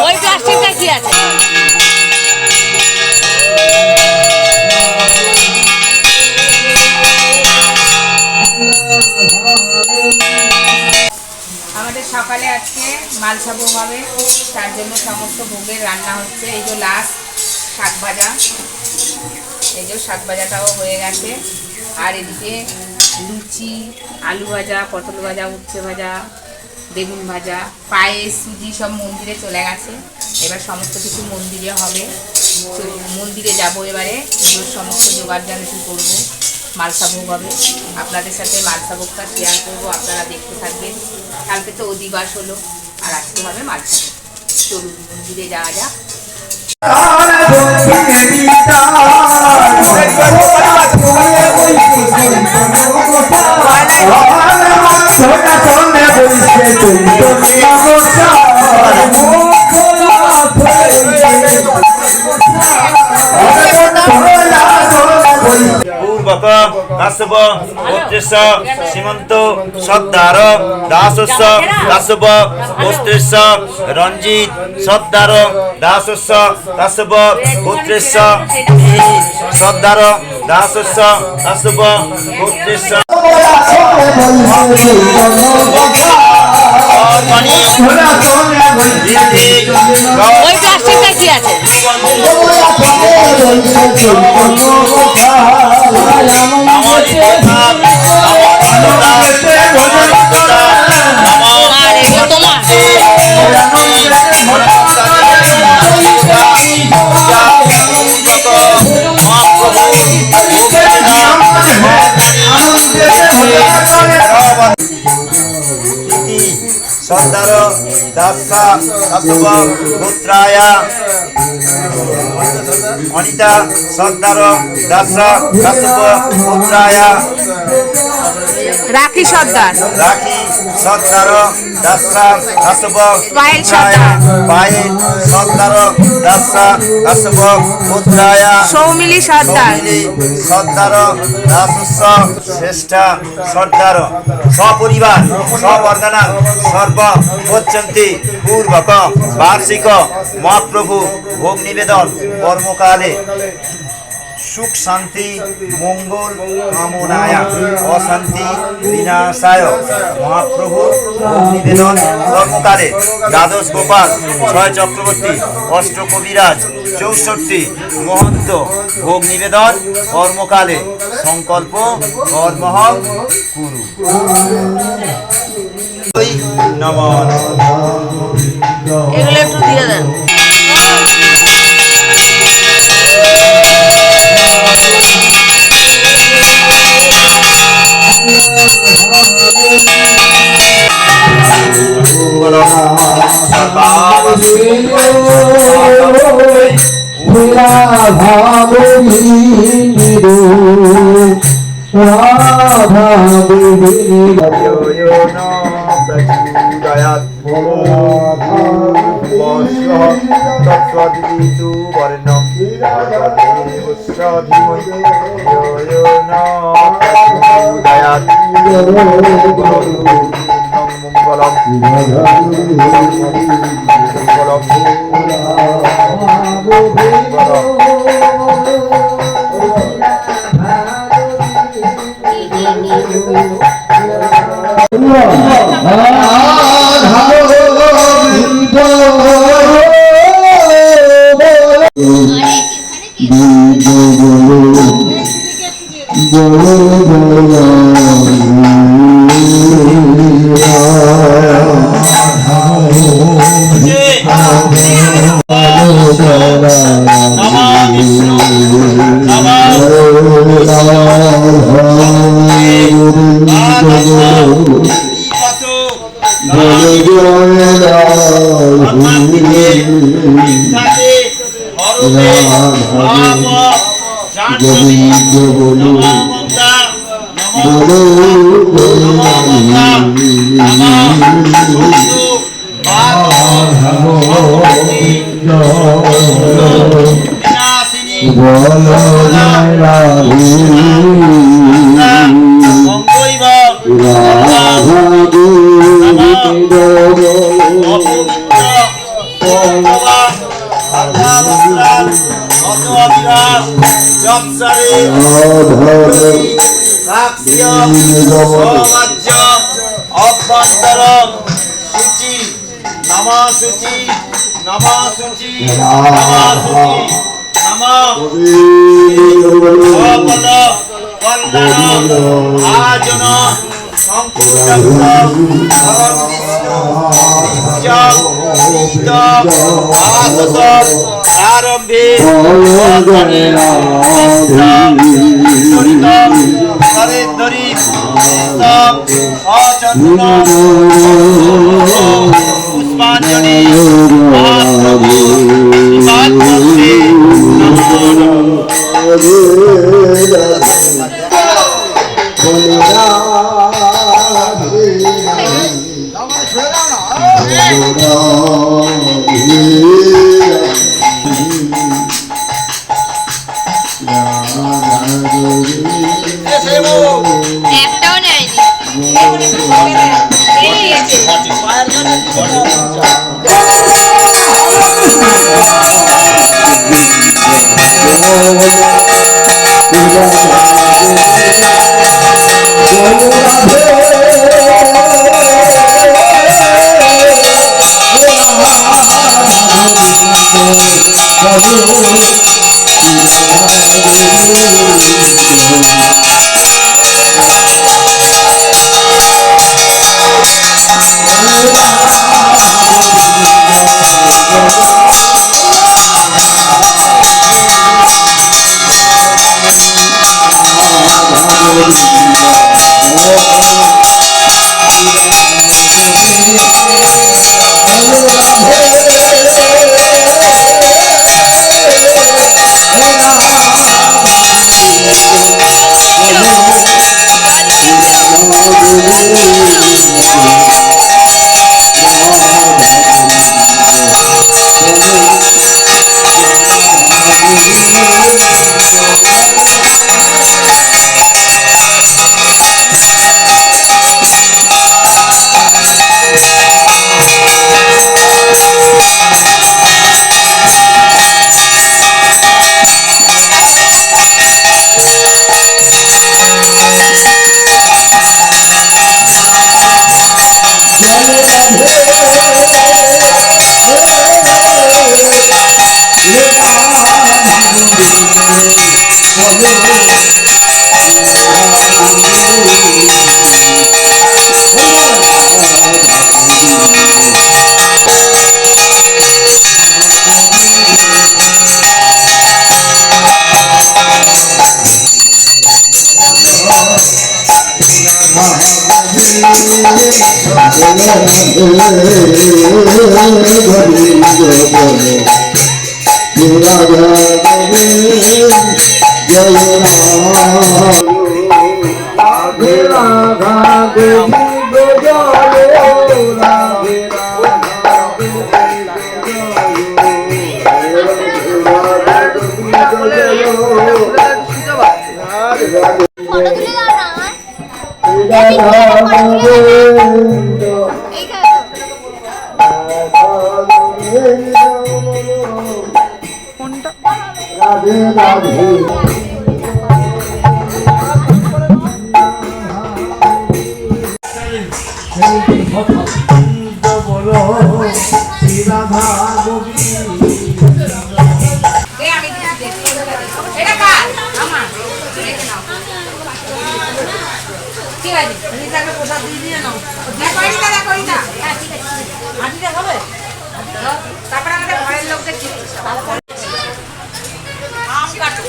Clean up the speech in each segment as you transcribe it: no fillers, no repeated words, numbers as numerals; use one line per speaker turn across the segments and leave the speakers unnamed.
ওই প্লাস্টিকটা কি আছে? আমাদের সকালে আজকে মালসা ভোগ হবে, তার জন্য সমস্ত ভোগের রান্না হচ্ছে। এই যে লাস্ট শাক ভাজা, এই যে শাক ভাজাটাও হয়ে গেছে। আর এদিকে লুচি, আলু ভাজা, পটল ভাজা, উচ্ছে ভাজা, বেগুন ভাজা, পায়েস, সুজি সব মন্দিরে চলে গেছে। এবার সমস্ত কিছু মন্দিরে হবে, মন্দিরে যাব। এবারে সমস্ত জোগাড় জানাতে করবো, মালসা ভোগ হবে। আপনাদের সাথে মালসা ভোগটা শেয়ার করবো, আপনারা দেখতে থাকবেন। কালকে তো অধিবাস হলো, আর আজকে হবে মালসা ভোগ। চলুন মন্দিরে যাওয়া যাক।
কাশ্যপ গোত্রেশ সীমন্ত সর্দার দাসস্য কাশ্যপ গোত্রেশ রঞ্জিত সর্দার দাসস্য কাশ্যপ গোত্রেশ সর্দার দাসস্য কাশ্যপ গোত্রেশ।
ওই প্লাস্টিকটা কি আছে?
সর্দার দাসা কাশ্যপ পুত্রায় অনিতা সর্দার দাসা কাশ্যপ পুত্রায়
রাখি সর্দার,
রাখি সর্দার দাসা কাশ্যপ
পায়েল সর্দার,
পায়েল সর্দার দাসা কাশ্যপ পুত্রায়
সৌমিলি সর্দার,
সর্দার দাসস্য শ্রেষ্ঠ সর্দার সপরিবার সবর্ধনা সর্ব পচ্যন্তি পূর্বক বার্ষিক মহাপ্রভু ভোগ নিবেদন কর্মকালে সুখ শান্তি মঙ্গল কামনায় অশান্তি বিনাশায় মহাপ্রভু ভোগ নিবেদন কর্মকালে দ্বাদশ গোপাল, ছয় চক্রবর্তী, অষ্ট কবিরাজ, 64 মহন্ত ভোগ নিবেদন কর্মকালে সংকল্প কর্মহং কুরু। নমঃ।
এগুলো একটু দিয়ে দেন।
গোবিন্দ বলো
বলো লাক্ষ্যম সমাজ্যম অভ্যন্তরম শুচি নমঃ শুচি নমঃ শুচি নমঃ শুচি নমঃ সপদ কল্যাণ আজন সংকুচক্র পরম বিষ্ণু নিত্যং নিত্যং আসত আরম্ভে ধরি সচন্দ্র পুষ্পাঞ্জলি
একটাও নেয়নি এই নিয়েছে ফটো তুলে দাও না
রাধে রাধে বলো শ্রী রাধা গোবিন্দ
আমি এটা কার আমার রেখে নাও ঠিক আছে রিতাকে প্রসাদ দিয়ে নাও করিটা হ্যাঁ ঠিক আছে আদিটা হবে তারপরে আমাদের ঘরের লোকদের আম কাটো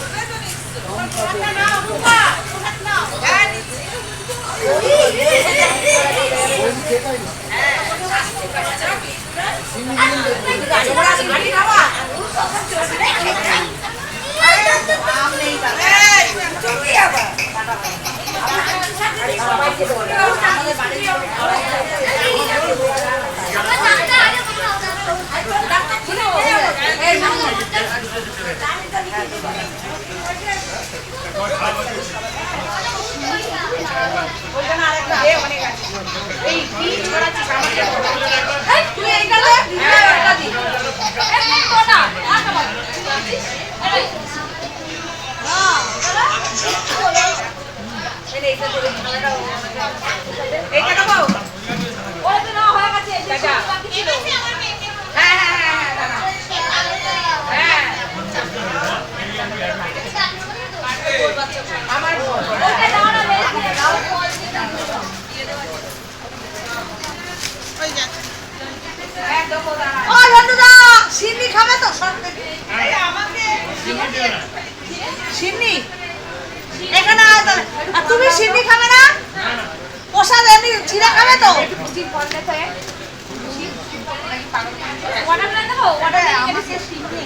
এইটা দেবো চাচা। হ্যাঁ হ্যাঁ হ্যাঁ হ্যাঁ দাঁড়াও। হ্যাঁ আমার হ্যাঁ দেবো দাঁড়াও।
ও বন্ধুরা সিন্নি খাবে তো সব থেকে সিন্নি এখানে আয় তাহলে। আর তুমি সিন্নি খাবে না প্রসাদ এমনি চিরা খাবে তো
মিষ্টির ফল দে তো এ।
আমাকে সিন্নি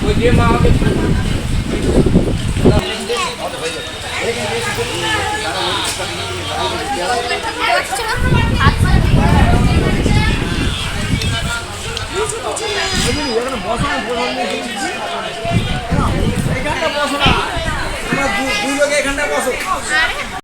ওই যে মা আমাকে
হাত